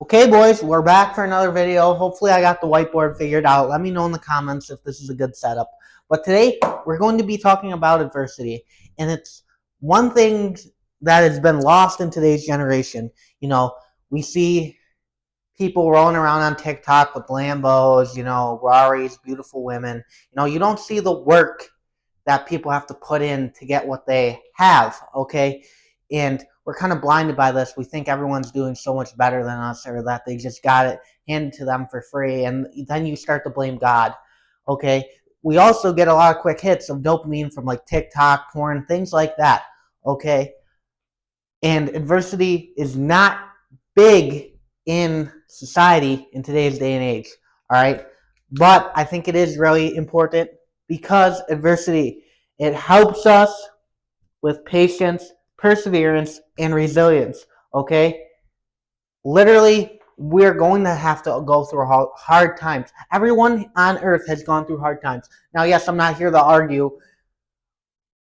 Okay, boys, we're back for another video. Hopefully, I got the whiteboard figured out. Let me know in the comments if this is a good setup. But today, we're going to be talking about adversity. And it's one thing that has been lost in today's generation. You know, we see people rolling around on TikTok with Lambos, Raris, beautiful women. You don't see the work that people have to put in to get what they have, okay? And we're kind of blinded by this. We think everyone's doing so much better than us or that they just got it handed to them for free. And then you start to blame God, okay? We also get a lot of quick hits of dopamine from like TikTok, porn, things like that, okay? And adversity is not big in society in today's day and age, all right? But I think it is really important because adversity, it helps us with patience, perseverance, and resilience, okay? Literally, we're going to have to go through hard times. Everyone on earth has gone through hard times. Now, yes, I'm not here to argue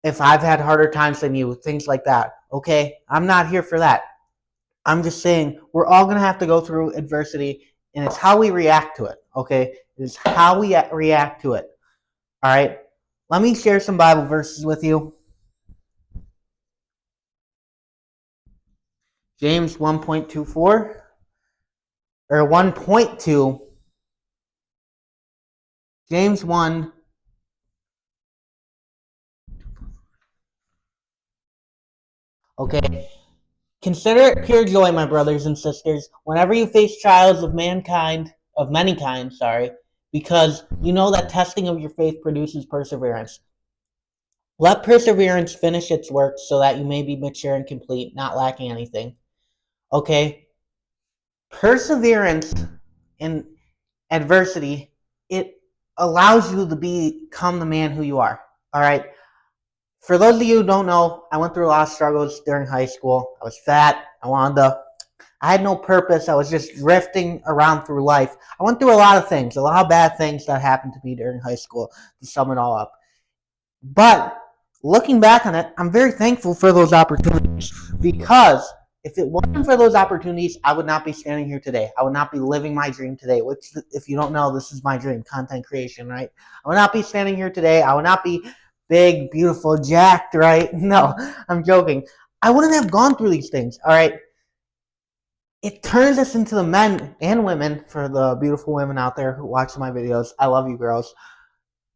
if I've had harder times than you, things like that, okay? I'm not here for that. I'm just saying we're all going to have to go through adversity, and it's how we react to it, okay? It's how we react to it, all right? Let me share some Bible verses with you. James 1.24, or 1.2, James 1. Okay. Consider it pure joy, my brothers and sisters, whenever you face trials of many kinds, because you know that testing of your faith produces perseverance. Let perseverance finish its work so that you may be mature and complete, not lacking anything. Okay? Perseverance in adversity, it allows you to become the man who you are. All right? For those of you who don't know, I went through a lot of struggles during high school. I was fat. I had no purpose. I was just drifting around through life. I went through a lot of things, a lot of bad things that happened to me during high school, to sum it all up. But looking back on it, I'm very thankful for those opportunities, because if it wasn't for those opportunities, I would not be standing here today. I would not be living my dream today, which, if you don't know, this is my dream, content creation, right? I would not be standing here today. I would not be big, beautiful, jacked, right? No, I'm joking. I wouldn't have gone through these things, all right? It turns us into the men and women, for the beautiful women out there who watch my videos. I love you girls.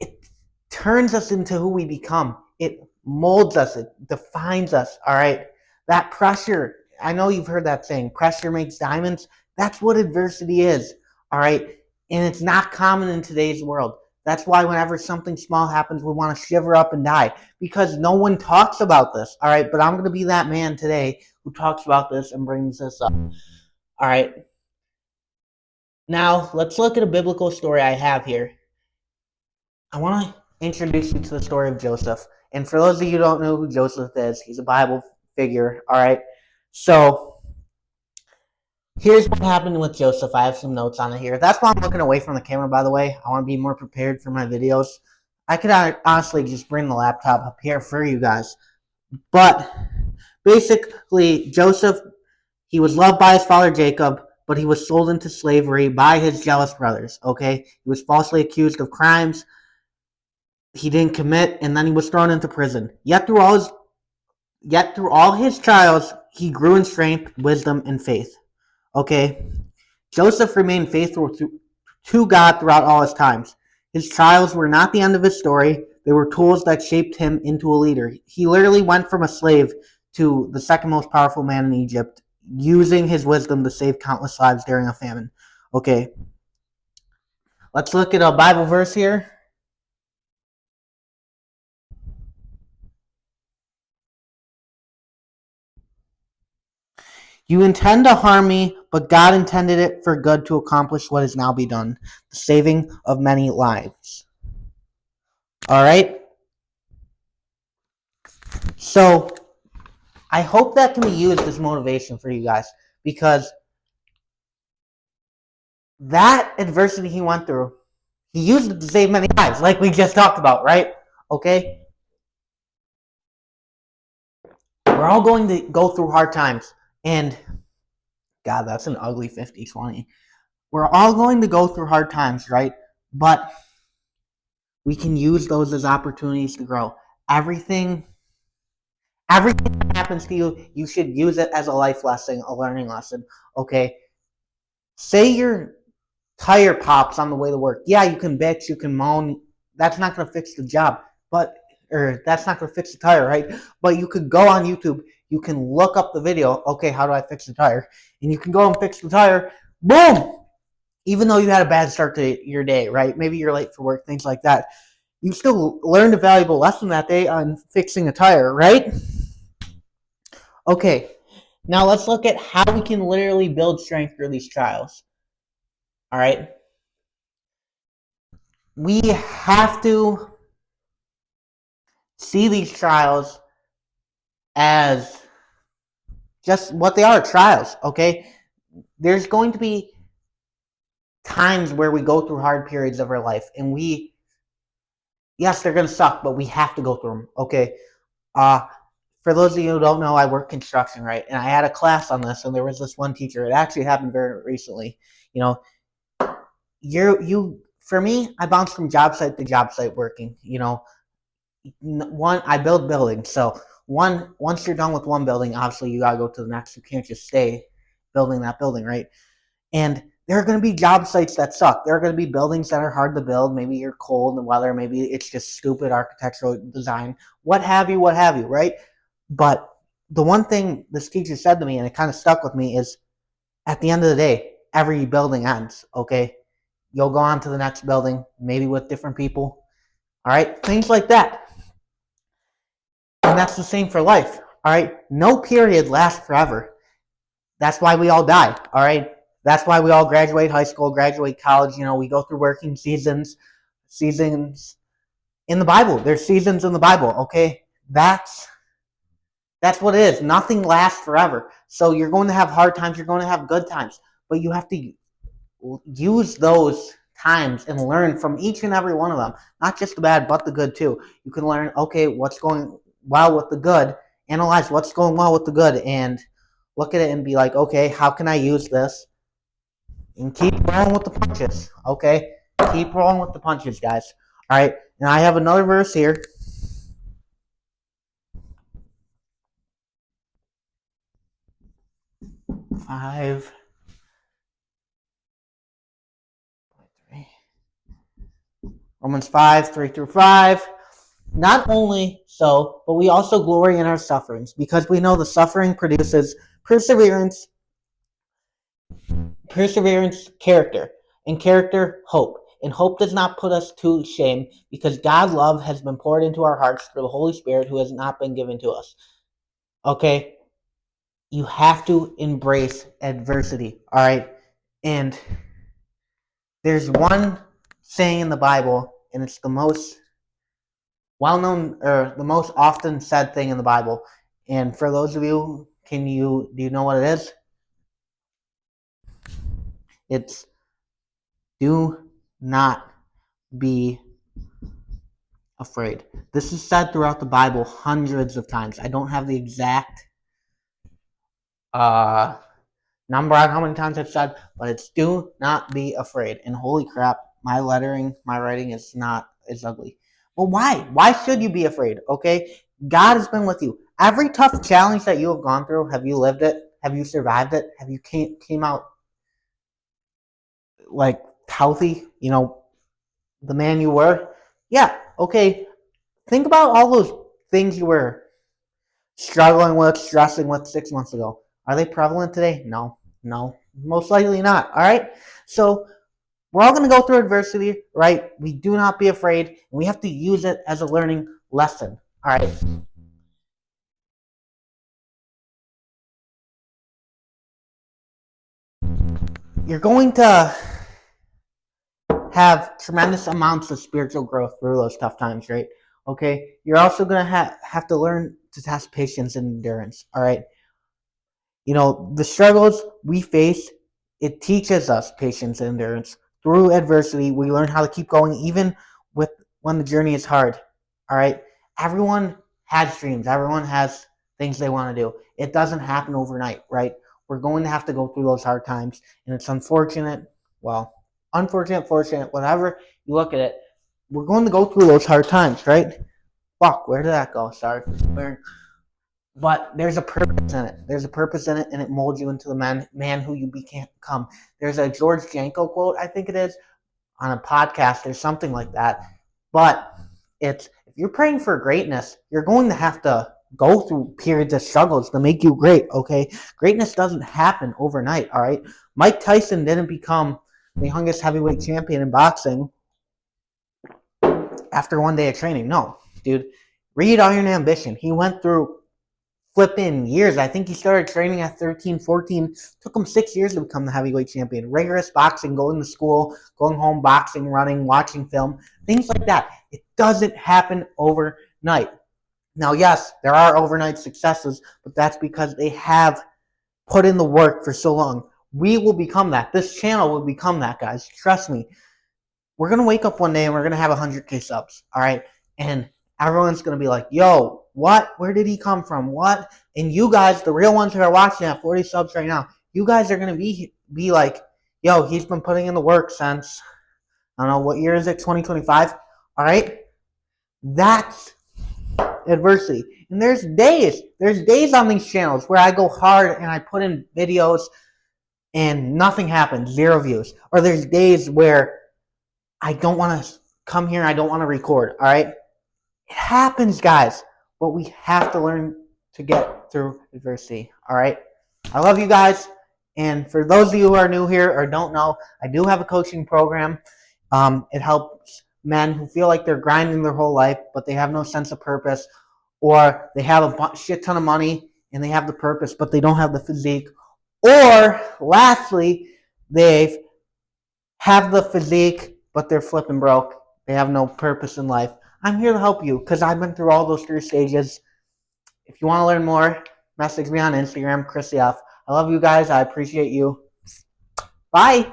It turns us into who we become. It molds us. It defines us, all right? That pressure, I know you've heard that saying, pressure makes diamonds. That's what adversity is, all right? And it's not common in today's world. That's why whenever something small happens, we want to shiver up and die, because no one talks about this, all right? But I'm going to be that man today who talks about this and brings this up, all right? Now, let's look at a biblical story I have here. I want to introduce you to the story of Joseph. And for those of you who don't know who Joseph is, he's a Bible figure, all right? So, here's what happened with Joseph. I have some notes on it here. That's why I'm looking away from the camera, by the way. I want to be more prepared for my videos. I could honestly just bring the laptop up here for you guys. But, basically, Joseph, he was loved by his father Jacob, but he was sold into slavery by his jealous brothers, okay? He was falsely accused of crimes he didn't commit, and then he was thrown into prison. Yet through all his trials, he grew in strength, wisdom, and faith. Okay? Joseph remained faithful to God throughout all his times. His trials were not the end of his story. They were tools that shaped him into a leader. He literally went from a slave to the second most powerful man in Egypt, using his wisdom to save countless lives during a famine. Okay. Let's look at a Bible verse here. You intend to harm me, but God intended it for good to accomplish what has now been done, the saving of many lives. All right? So, I hope that can be used as motivation for you guys, because that adversity he went through, he used it to save many lives, like we just talked about, right? Okay? We're all going to go through hard times, and God, that's an ugly 50-20. We're all going to go through hard times, right? But we can use those as opportunities to grow. Everything that happens to you, you should use it as a life lesson, a learning lesson. Okay? Say your tire pops on the way to work. Yeah, you can bitch, you can moan. That's not going to fix the job, or that's not going to fix the tire, right? But you could go on YouTube, you can look up the video. Okay, how do I fix the tire? And you can go and fix the tire. Boom! Even though you had a bad start to your day, right? Maybe you're late for work, things like that. You still learned a valuable lesson that day on fixing a tire, right? Okay, now let's look at how we can literally build strength through these trials. All right? We have to see these trials as just what they are, trials, okay? There's going to be times where we go through hard periods of our life, and yes, they're going to suck, but we have to go through them, okay? For those of you who don't know, I work construction, right? And I had a class on this, and there was this one teacher. It actually happened very recently. You know, for me, I bounced from job site to job site working. You know, I build buildings, so once you're done with one building, obviously you gotta go to the next. You can't just stay building that building, right? And there are going to be job sites that suck. There are going to be buildings that are hard to build. Maybe you're cold in the weather. Maybe it's just stupid architectural design. What have you, right? But the one thing this teacher said to me, and it kind of stuck with me, is at the end of the day, every building ends, okay? You'll go on to the next building, maybe with different people, all right? Things like that. And that's the same for life, all right? No period lasts forever. That's why we all die, all right? That's why we all graduate high school, graduate college. You know, we go through working seasons in the Bible. There's seasons in the Bible, okay? That's what it is. Nothing lasts forever. So you're going to have hard times, you're going to have good times, but you have to use those times and learn from each and every one of them. Not just the bad, but the good too. You can learn, okay, what's going well with the good, analyze what's going well with the good, and look at it and be like, okay, how can I use this? And keep rolling with the punches, okay? Keep rolling with the punches, guys. All right, now I have another verse here. Romans 5, 3 through 5. Not only so, but we also glory in our sufferings, because we know the suffering produces perseverance, character, and character, hope. And hope does not put us to shame, because God's love has been poured into our hearts through the Holy Spirit who has not been given to us. Okay? You have to embrace adversity, all right? And there's one saying in the Bible, and it's the most well-known, or the most often said thing in the Bible. And for those of you, do you know what it is? It's, do not be afraid. This is said throughout the Bible hundreds of times. I don't have the exact number on how many times it's said, but it's do not be afraid. And holy crap, my writing is ugly. Well, why? Why should you be afraid? Okay? God has been with you. Every tough challenge that you have gone through, have you lived it? Have you survived it? Have you came out like healthy? You know, the man you were? Yeah, okay. Think about all those things you were struggling with, stressing with 6 months ago. Are they prevalent today? No, most likely not. All right. So we're all going to go through adversity, right? We do not be afraid, and we have to use it as a learning lesson. All right. You're going to have tremendous amounts of spiritual growth through those tough times, right? Okay. You're also going to have to learn to test patience and endurance. All right. You know, the struggles we face, it teaches us patience and endurance. Through adversity, we learn how to keep going even when the journey is hard. All right? Everyone has dreams. Everyone has things they want to do. It doesn't happen overnight, right? we're going to have to go through those hard times. And it's unfortunate, well, unfortunate, fortunate, whatever you look at it, we're going to go through those hard times, right? Fuck, where did that go? Sorry. But there's a purpose in it. There's a purpose in it, and it molds you into the man who you become. There's a George Janko quote, I think it is, on a podcast or something like that. But it's, if you're praying for greatness, you're going to have to go through periods of struggles to make you great, okay? Greatness doesn't happen overnight, all right? Mike Tyson didn't become the youngest heavyweight champion in boxing after one day of training. No, dude. Read Iron Ambition. He went through flipping years. I think he started training at 13, 14. Took him 6 years to become the heavyweight champion. Rigorous boxing, going to school, going home, boxing, running, watching film, things like that. It doesn't happen overnight. Now, yes, there are overnight successes, but that's because they have put in the work for so long. We will become that. This channel will become that, guys. Trust me. We're going to wake up one day and we're going to have 100K subs, all right? And everyone's going to be like, yo, what? Where did he come from? What? And you guys, the real ones who are watching at 40 subs right now, you guys are going to be like, yo, he's been putting in the work since, I don't know, what year is it, 2025? All right? That's adversity. And there's days on these channels where I go hard and I put in videos and nothing happens, 0 views. Or there's days where I don't want to come here, I don't want to record, all right? It happens, guys, but we have to learn to get through adversity, all right? I love you guys, and for those of you who are new here or don't know, I do have a coaching program. It helps men who feel like they're grinding their whole life, but they have no sense of purpose, or they have a shit ton of money, and they have the purpose, but they don't have the physique, or lastly, they have the physique, but they're flipping broke. They have no purpose in life. I'm here to help you because I've been through all those 3 stages. If you want to learn more, message me on Instagram, Chris F. I love you guys. I appreciate you. Bye.